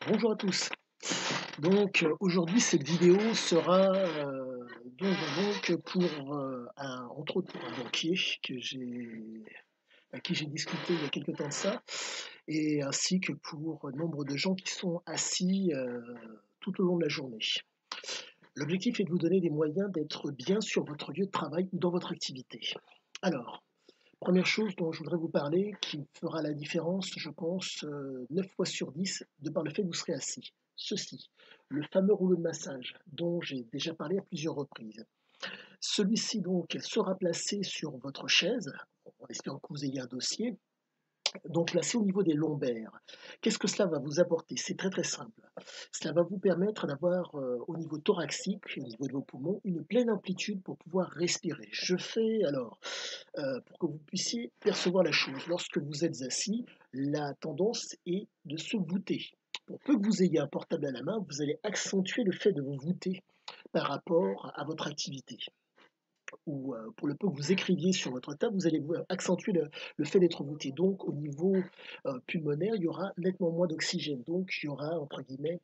Bonjour à tous. Donc, aujourd'hui, cette vidéo sera, pour, entre autres pour un banquier que j'ai à qui j'ai discuté il y a quelque temps de ça et ainsi que pour nombre de gens qui sont assis, tout au long de la journée. L'objectif est de vous donner des moyens d'être bien sur votre lieu de travail ou dans votre activité. Alors, première chose dont je voudrais vous parler, qui fera la différence, je pense, 9 fois sur 10, de par le fait que vous serez assis. Ceci, le fameux rouleau de massage dont j'ai déjà parlé à plusieurs reprises. Celui-ci donc sera placé sur votre chaise, en espérant que vous ayez un dossier, donc placé au niveau des lombaires. Qu'est-ce que cela va vous apporter? C'est très très simple. Cela va vous permettre d'avoir au niveau thoracique, au niveau de vos poumons, une pleine amplitude pour pouvoir respirer. Je fais alors pour que vous puissiez percevoir la chose. Lorsque vous êtes assis, la tendance est de se voûter. Pour peu que vous ayez un portable à la main, vous allez accentuer le fait de vous voûter par rapport à votre activité. Ou pour le peu que vous écriviez sur votre table, vous allez accentuer le fait d'être voûté. Donc au niveau pulmonaire, il y aura nettement moins d'oxygène. Donc il y aura, entre guillemets,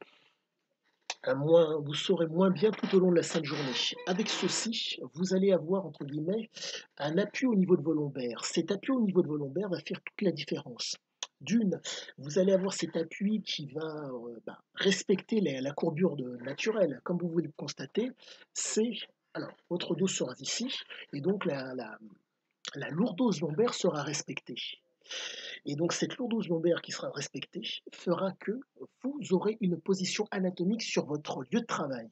vous saurez moins bien tout au long de la sainte journée. Avec ceci, vous allez avoir, entre guillemets, un appui au niveau de vos lombaires. Cet appui au niveau de vos lombaires va faire toute la différence. D'une, vous allez avoir cet appui qui va respecter la courbure naturelle. Comme vous pouvez le constater, c'est alors votre dos sera ici et donc la lourdose lombaire sera respectée. Et donc cette lourdose lombaire qui sera respectée fera que vous aurez une position anatomique sur votre lieu de travail.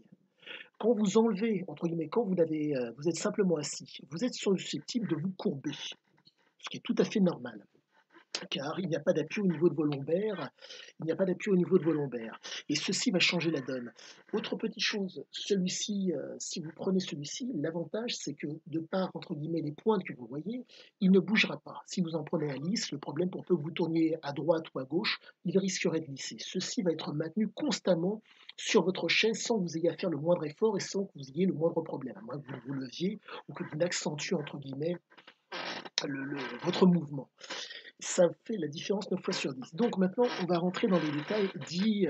Quand vous enlevez, entre guillemets, quand vous êtes simplement assis, vous êtes susceptible de vous courber, ce qui est tout à fait normal, car il n'y a pas d'appui au niveau de vos lombaires, il n'y a pas d'appui au niveau de vos lombaires. Et ceci va changer la donne. Autre petite chose, celui-ci, si vous prenez celui-ci, l'avantage c'est que de par, entre guillemets, les pointes que vous voyez, il ne bougera pas. Si vous en prenez un lisse, le problème pour peu que vous tourniez à droite ou à gauche, il risquerait de glisser. Ceci va être maintenu constamment sur votre chaise sans que vous ayez à faire le moindre effort et sans que vous ayez le moindre problème, à moins que vous vous leviez ou que vous n'accentuez, entre guillemets, votre mouvement. Ça fait la différence 9 fois sur 10. Donc maintenant, on va rentrer dans les détails dits,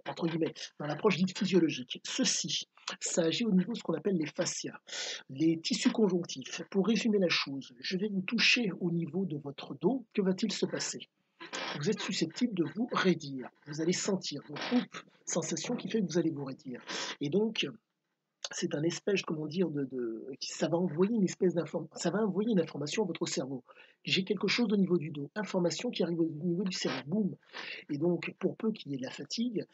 entre guillemets, dans l'approche dite physiologique. Ceci, ça agit au niveau de ce qu'on appelle les fascias, les tissus conjonctifs. Pour résumer la chose, je vais vous toucher au niveau de votre dos. Que va-t-il se passer? Vous êtes susceptible de vous raidir. Vous allez sentir une sensation qui fait que vous allez vous raidir. Et donc, c'est un espèce, comment dire, ça va envoyer une espèce d'information, ça va envoyer une information à votre cerveau. J'ai quelque chose au niveau du dos, information qui arrive au niveau du cerveau, boum. Et donc, pour peu qu'il y ait de la fatigue,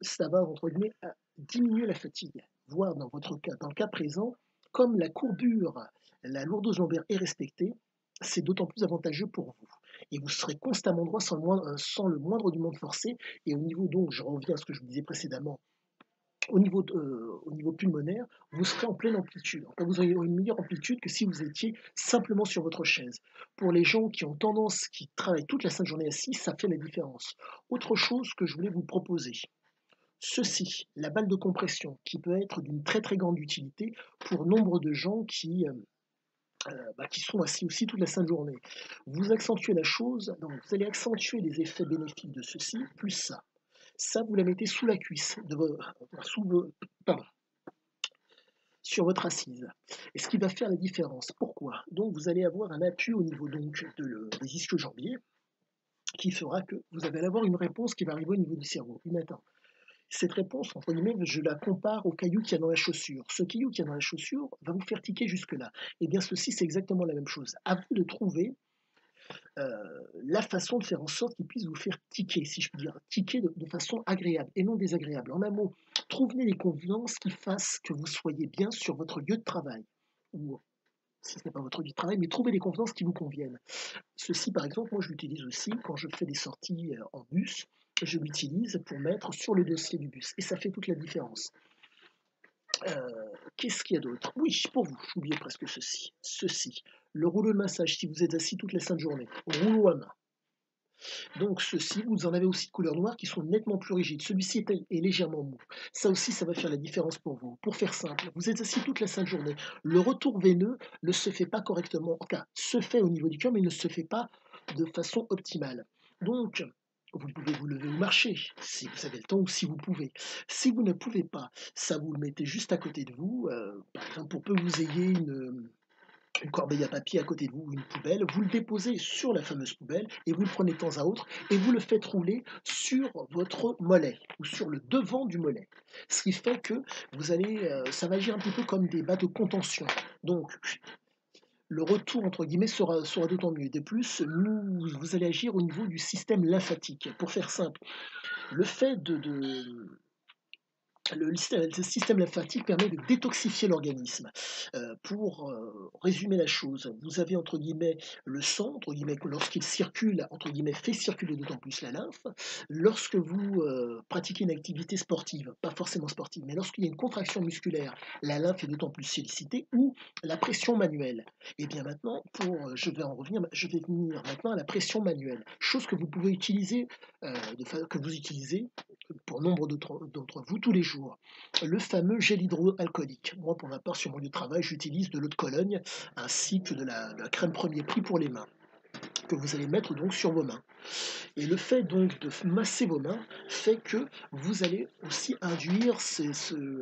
ça va, entre guillemets, diminuer la fatigue. Voire dans votre cas, dans le cas présent, comme la courbure, la lourdose lombaire est respectée, c'est d'autant plus avantageux pour vous. Et vous serez constamment droit sans le moindre du monde forcé. Et au niveau, donc, je reviens à ce que je vous disais précédemment, au niveau pulmonaire, vous serez en pleine amplitude. Enfin, vous aurez une meilleure amplitude que si vous étiez simplement sur votre chaise. Pour les gens qui ont tendance, qui travaillent toute la sainte journée assis, ça fait la différence. Autre chose que je voulais vous proposer, ceci, la balle de compression, qui peut être d'une très très grande utilité pour nombre de gens qui sont assis aussi toute la sainte journée. Vous accentuez la chose, donc vous allez accentuer les effets bénéfiques de ceci, plus ça. Ça, vous la mettez sous la cuisse, sous vos, pardon, sur votre assise. Et ce qui va faire la différence. Pourquoi? Donc vous allez avoir un appui au niveau des ischio-jambiers qui fera que vous allez avoir une réponse qui va arriver au niveau du cerveau. Mais attends, cette réponse, entre guillemets, je la compare au caillou qu'il y a dans la chaussure. Ce caillou qu'il y a dans la chaussure va vous faire tiquer jusque-là. Et bien ceci, c'est exactement la même chose. À vous de trouver la façon de faire en sorte qu'il puisse vous faire tiquer, si je puis dire, tiquer de façon agréable et non désagréable. En un mot, trouvez les convenances qui fassent que vous soyez bien sur votre lieu de travail, ou si ce n'est pas votre lieu de travail, mais trouvez les convenances qui vous conviennent. Ceci, par exemple, moi je l'utilise aussi quand je fais des sorties en bus, je l'utilise pour mettre sur le dossier du bus, et ça fait toute la différence. Qu'est-ce qu'il y a d'autre? Oui, pour vous, j'oubliais presque ceci, le rouleau de massage, si vous êtes assis toute la sainte journée, rouleau à main. Donc ceux-ci, vous en avez aussi de couleur noire qui sont nettement plus rigides. Celui-ci est légèrement mou. Ça aussi, ça va faire la différence pour vous. Pour faire simple, vous êtes assis toute la sainte journée. Le retour veineux ne se fait pas correctement. En tout cas, se fait au niveau du cœur, mais ne se fait pas de façon optimale. Donc, Vous pouvez vous lever ou marcher, si vous avez le temps ou si vous pouvez. Si vous ne pouvez pas, ça vous le mettez juste à côté de vous, par exemple, pour peu que vous ayez une corbeille à papier à côté de vous ou une poubelle, vous le déposez sur la fameuse poubelle et vous le prenez de temps à autre et vous le faites rouler sur votre mollet ou sur le devant du mollet. Ce qui fait que vous allez, ça va agir un petit peu comme des bas de contention. Donc le retour entre guillemets sera d'autant mieux. De plus, vous allez agir au niveau du système lymphatique. Pour faire simple, le fait le système lymphatique permet de détoxifier l'organisme. Pour résumer la chose, vous avez entre guillemets le sang, entre guillemets, lorsqu'il circule, entre guillemets, fait circuler d'autant plus la lymphe. Lorsque vous pratiquez une activité sportive, pas forcément sportive, mais lorsqu'il y a une contraction musculaire, la lymphe est d'autant plus sollicitée, ou la pression manuelle. Et bien maintenant, je vais venir maintenant à la pression manuelle, chose que vous pouvez utiliser, que vous utilisez pour nombre d'entre vous tous les jours. Le fameux gel hydroalcoolique. Moi, pour ma part, sur mon lieu de travail, j'utilise de l'eau de Cologne ainsi que de la crème premier prix pour les mains, que vous allez mettre donc sur vos mains. Et le fait donc de masser vos mains fait que vous allez aussi induire,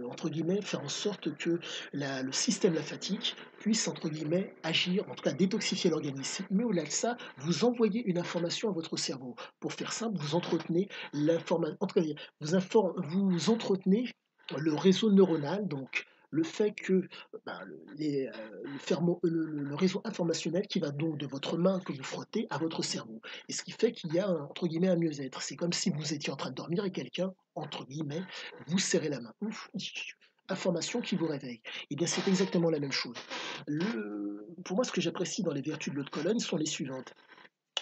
entre guillemets, faire en sorte que le système lymphatique puisse, entre guillemets, agir, en tout cas détoxifier l'organisme. Mais au-delà de ça, vous envoyez une information à votre cerveau. Pour faire simple, vous entretenez l'information, en tout cas, vous entretenez le réseau neuronal, donc le fait que ben, le réseau informationnel qui va donc de votre main que vous frottez à votre cerveau. Et ce qui fait qu'il y a, entre guillemets, un mieux-être. C'est comme si vous étiez en train de dormir et quelqu'un, entre guillemets, vous serrait la main. Ouf, information qui vous réveille. Et bien, c'est exactement la même chose. Pour moi, ce que j'apprécie dans les vertus de l'eau de Cologne sont les suivantes.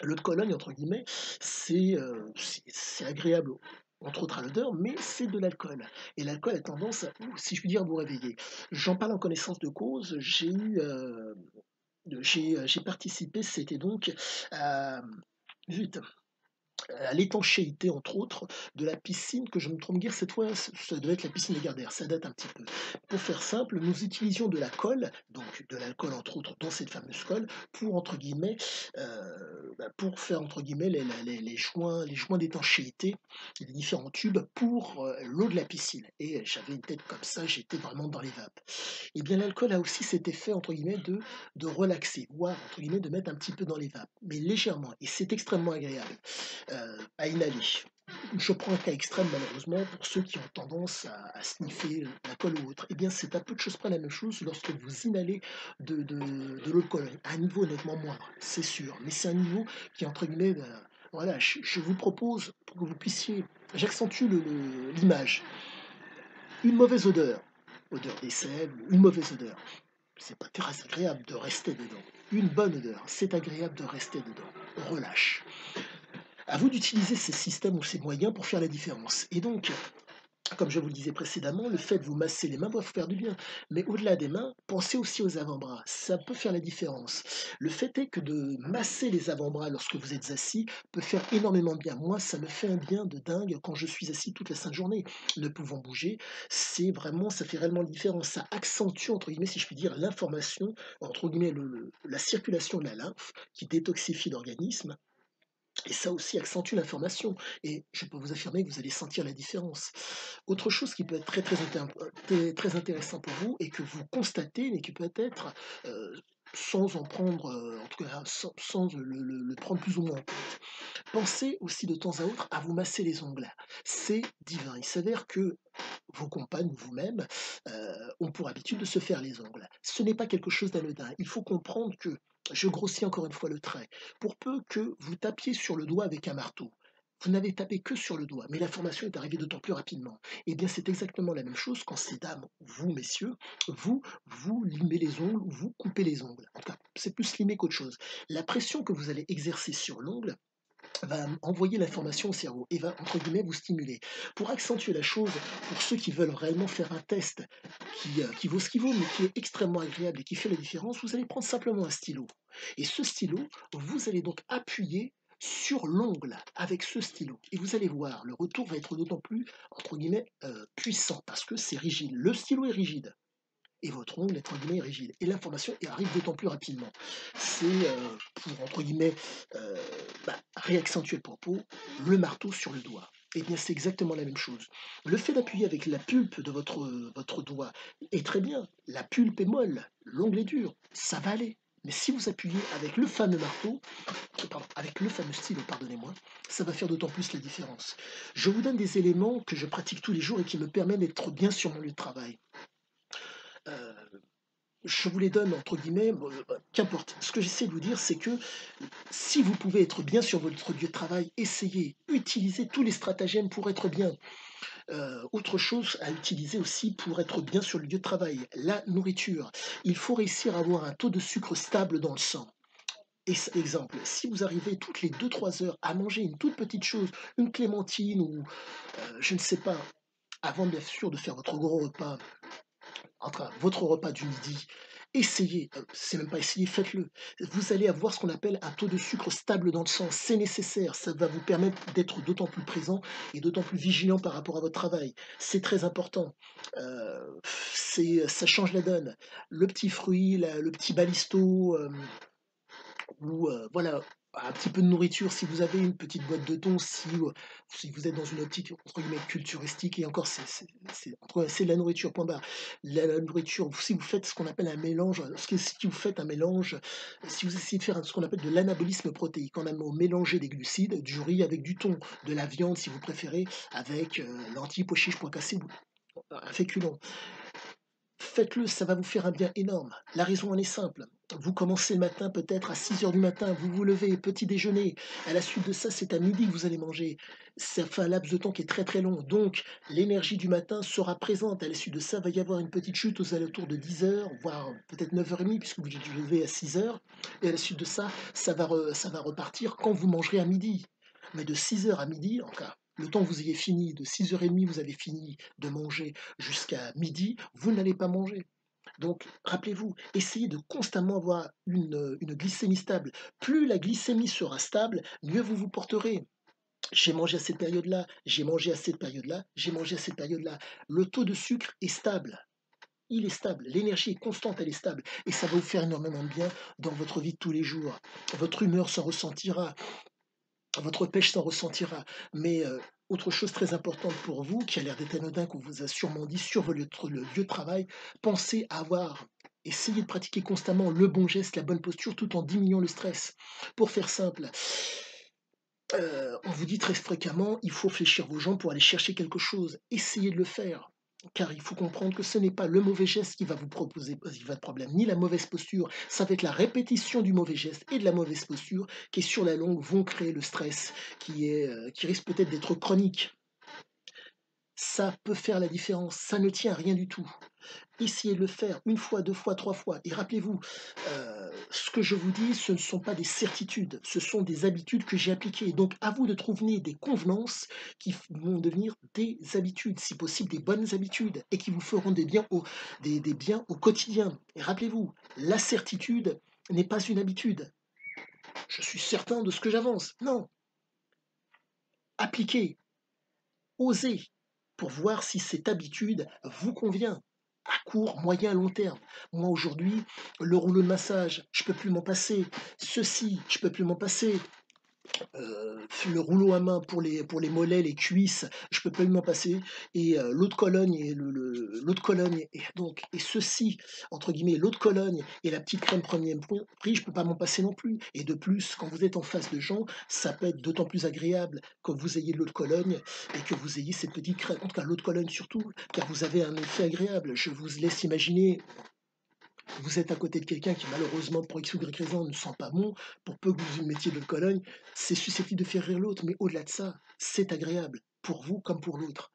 L'eau de Cologne, entre guillemets, c'est agréable, entre autres à l'odeur, mais c'est de l'alcool. Et l'alcool a tendance à, si je puis dire, vous réveiller. J'en parle en connaissance de cause. J'ai participé, c'était donc à, zut, à l'étanchéité, entre autres, de la piscine que je me trompe dire cette fois, ça devait être la piscine des Gardères, ça date un petit peu. Pour faire simple, nous utilisions de la colle, donc de l'alcool entre autres dans cette fameuse colle, pour entre guillemets, pour faire entre guillemets les joints d'étanchéité, les différents tubes pour l'eau de la piscine. Et j'avais une tête comme ça, j'étais vraiment dans les vapes. Et bien l'alcool a aussi cet effet entre guillemets de relaxer, voire entre guillemets de mettre un petit peu dans les vapes, mais légèrement, et c'est extrêmement agréable à inhaler. Je prends un cas extrême malheureusement pour ceux qui ont tendance à sniffer la colle ou autre. Eh bien, c'est à peu de choses près la même chose lorsque vous inhalez de l'eau de Cologne. À un niveau nettement moindre, c'est sûr, mais c'est un niveau qui, entre guillemets, voilà, je vous propose pour que vous puissiez, j'accentue l'image, une mauvaise odeur, odeur des sèves, une mauvaise odeur. C'est pas très agréable de rester dedans. Une bonne odeur, c'est agréable de rester dedans. Relâche. À vous d'utiliser ces systèmes ou ces moyens pour faire la différence. Et donc, comme je vous le disais précédemment, le fait de vous masser les mains va vous faire du bien. Mais au-delà des mains, pensez aussi aux avant-bras. Ça peut faire la différence. Le fait est que de masser les avant-bras lorsque vous êtes assis peut faire énormément de bien. Moi, ça me fait un bien de dingue quand je suis assis toute la sainte journée. Ne pouvant bouger, ça fait réellement la différence. Ça accentue, entre guillemets, si je puis dire, l'information, entre guillemets, la circulation de la lymphe qui détoxifie l'organisme et ça aussi accentue l'information et je peux vous affirmer que vous allez sentir la différence. Autre chose qui peut être très intéressant pour vous et que vous constatez, mais qui peut être, sans en prendre, en tout cas sans le prendre plus ou moins en compte. Pensez aussi de temps à autre à vous masser les ongles. C'est divin. Il s'avère que vos compagnes ou vous-même ont pour habitude de se faire les ongles. Ce n'est pas quelque chose d'anodin. Il faut comprendre que, je grossis encore une fois le trait, pour peu que vous tapiez sur le doigt avec un marteau, vous n'avez tapé que sur le doigt, mais l'information est arrivée d'autant plus rapidement. Eh bien, c'est exactement la même chose quand ces dames, vous, messieurs, vous limez les ongles ou vous coupez les ongles. En tout cas, c'est plus limer qu'autre chose. La pression que vous allez exercer sur l'ongle va envoyer l'information au cerveau et va, entre guillemets, vous stimuler. Pour accentuer la chose, pour ceux qui veulent réellement faire un test qui vaut ce qu'il vaut, mais qui est extrêmement agréable et qui fait la différence, vous allez prendre simplement un stylo. Et ce stylo, vous allez donc appuyer sur l'ongle avec ce stylo. Et vous allez voir, le retour va être d'autant plus, entre guillemets, puissant, parce que c'est rigide. Le stylo est rigide et votre ongle entre guillemets est rigide. Et l'information arrive d'autant plus rapidement. C'est pour entre guillemets Bah, réaccentuer le propos, le marteau sur le doigt. Eh bien, c'est exactement la même chose. Le fait d'appuyer avec la pulpe de votre doigt est très bien. La pulpe est molle, l'ongle est dur, ça va aller. Mais si vous appuyez avec le fameux marteau, pardon, avec le fameux stylo, pardonnez-moi, ça va faire d'autant plus la différence. Je vous donne des éléments que je pratique tous les jours et qui me permettent d'être bien sur mon lieu de travail. Euh, je vous les donne entre guillemets, bon, qu'importe. Ce que j'essaie de vous dire, c'est que si vous pouvez être bien sur votre lieu de travail, essayez, utilisez tous les stratagèmes pour être bien. Autre chose à utiliser aussi pour être bien sur le lieu de travail, la nourriture. Il faut réussir à avoir un taux de sucre stable dans le sang. Exemple, si vous arrivez toutes les 2-3 heures à manger une toute petite chose, une clémentine ou je ne sais pas, avant bien sûr de faire votre gros repas, enfin votre repas du midi, essayez, c'est même pas essayer, faites-le. Vous allez avoir ce qu'on appelle un taux de sucre stable dans le sang. C'est nécessaire, ça va vous permettre d'être d'autant plus présent et d'autant plus vigilant par rapport à votre travail. C'est très important. Ça change la donne. Le petit fruit, le petit balisto, ou voilà, un petit peu de nourriture si vous avez une petite boîte de thon, si vous êtes dans une optique entre guillemets culturistique et encore c'est de la nourriture point barre. La nourriture, si vous faites ce qu'on appelle un mélange, si vous faites un mélange, si vous essayez de faire ce qu'on appelle de l'anabolisme protéique, en amont, mélanger des glucides, du riz avec du thon, de la viande si vous préférez, avec lentilles, pois chiches, pois cassés, un féculent. Faites-le, ça va vous faire un bien énorme. La raison en est simple. Vous commencez le matin peut-être à 6 heures du matin, vous vous levez, petit déjeuner. À la suite de ça, c'est à midi que vous allez manger. Ça fait un laps de temps qui est très très long. Donc, l'énergie du matin sera présente. À la suite de ça, il va y avoir une petite chute aux alentours de 10 heures, voire peut-être 9h30, puisque vous êtes levé à 6 heures. Et à la suite de ça, ça va repartir quand vous mangerez à midi. Mais de 6 heures à midi, en cas, le temps que vous ayez fini, de 6h30, vous avez fini de manger jusqu'à midi, vous n'allez pas manger. Donc, rappelez-vous, essayez de constamment avoir une glycémie stable. Plus la glycémie sera stable, mieux vous vous porterez. J'ai mangé à cette période-là, j'ai mangé à cette période-là, j'ai mangé à cette période-là. Le taux de sucre est stable. Il est stable, l'énergie est constante, elle est stable, et ça va vous faire énormément de bien dans votre vie de tous les jours. Votre humeur s'en ressentira, votre pêche s'en ressentira. Mais autre chose très importante pour vous, qui a l'air d'être anodin, qu'on vous a sûrement dit sur le lieu de travail, pensez à avoir, essayez de pratiquer constamment le bon geste, la bonne posture, tout en diminuant le stress. Pour faire simple, on vous dit très fréquemment, il faut fléchir vos jambes pour aller chercher quelque chose. Essayez de le faire. Car il faut comprendre que ce n'est pas le mauvais geste qui va vous proposer votre problème, ni la mauvaise posture. Ça va être la répétition du mauvais geste et de la mauvaise posture qui, sur la longue, vont créer le stress qui risque peut-être d'être chronique. Ça peut faire la différence. Ça ne tient à rien du tout. Essayez de le faire une fois, 2 fois, 3 fois et rappelez-vous, ce que je vous dis, ce ne sont pas des certitudes, ce sont des habitudes que j'ai appliquées. Donc à vous de trouver des convenances qui vont devenir des habitudes, si possible des bonnes habitudes et qui vous feront des biens au quotidien. Et rappelez-vous, la certitude n'est pas une habitude. Je suis certain de ce que j'avance. Non, appliquez, osez pour voir si cette habitude vous convient à court, moyen, long terme. Moi aujourd'hui, le rouleau de massage, je peux plus m'en passer. Ceci, je peux plus m'en passer. Le rouleau à main pour les mollets, les cuisses, je peux pas m'en passer. Et l'eau de Cologne et l'eau de Cologne et ceci entre guillemets l'eau de Cologne et la petite crème premier prix, je peux pas m'en passer non plus. Et de plus, quand vous êtes en face de gens, ça peut être d'autant plus agréable que vous ayez de l'eau de Cologne et que vous ayez cette petite crème. En tout cas, l'eau de Cologne surtout, car vous avez un effet agréable. Je vous laisse imaginer vous êtes à côté de quelqu'un qui malheureusement pour X ou Y raison ne sent pas bon, pour peu que vous mettiez de Cologne, c'est susceptible de faire rire l'autre, mais au-delà de ça, c'est agréable, pour vous comme pour l'autre.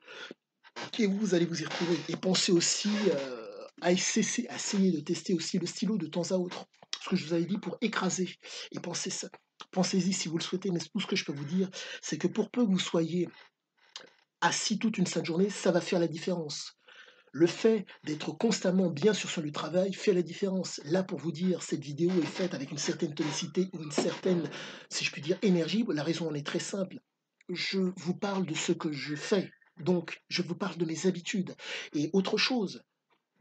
Et vous allez vous y retrouver. Et pensez aussi à essayer de tester aussi le stylo de temps à autre. Ce que je vous avais dit pour écraser. Et pensez ça. Pensez-y si vous le souhaitez, mais tout ce que je peux vous dire, c'est que pour peu que vous soyez assis toute une sainte journée, ça va faire la différence. Le fait d'être constamment bien sur son lieu de travail fait la différence. Là, pour vous dire, cette vidéo est faite avec une certaine tonicité ou une certaine, si je puis dire, énergie. La raison en est très simple. Je vous parle de ce que je fais. Donc, je vous parle de mes habitudes. Et autre chose,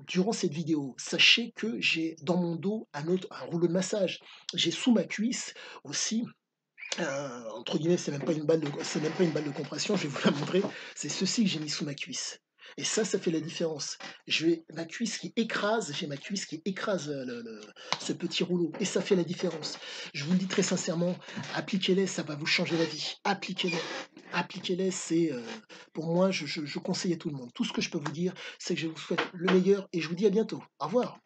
durant cette vidéo, sachez que j'ai dans mon dos un rouleau de massage. J'ai sous ma cuisse aussi Entre guillemets, c'est même pas une balle de compression, je vais vous la montrer. C'est ceci que j'ai mis sous ma cuisse et ça fait la différence. J'ai ma cuisse qui écrase, le ce petit rouleau et ça fait la différence. Je vous le dis très sincèrement, appliquez-les, ça va vous changer la vie. Appliquez-les, appliquez-les, pour moi, je conseille à tout le monde. Tout ce que je peux vous dire, c'est que je vous souhaite le meilleur et je vous dis à bientôt. Au revoir.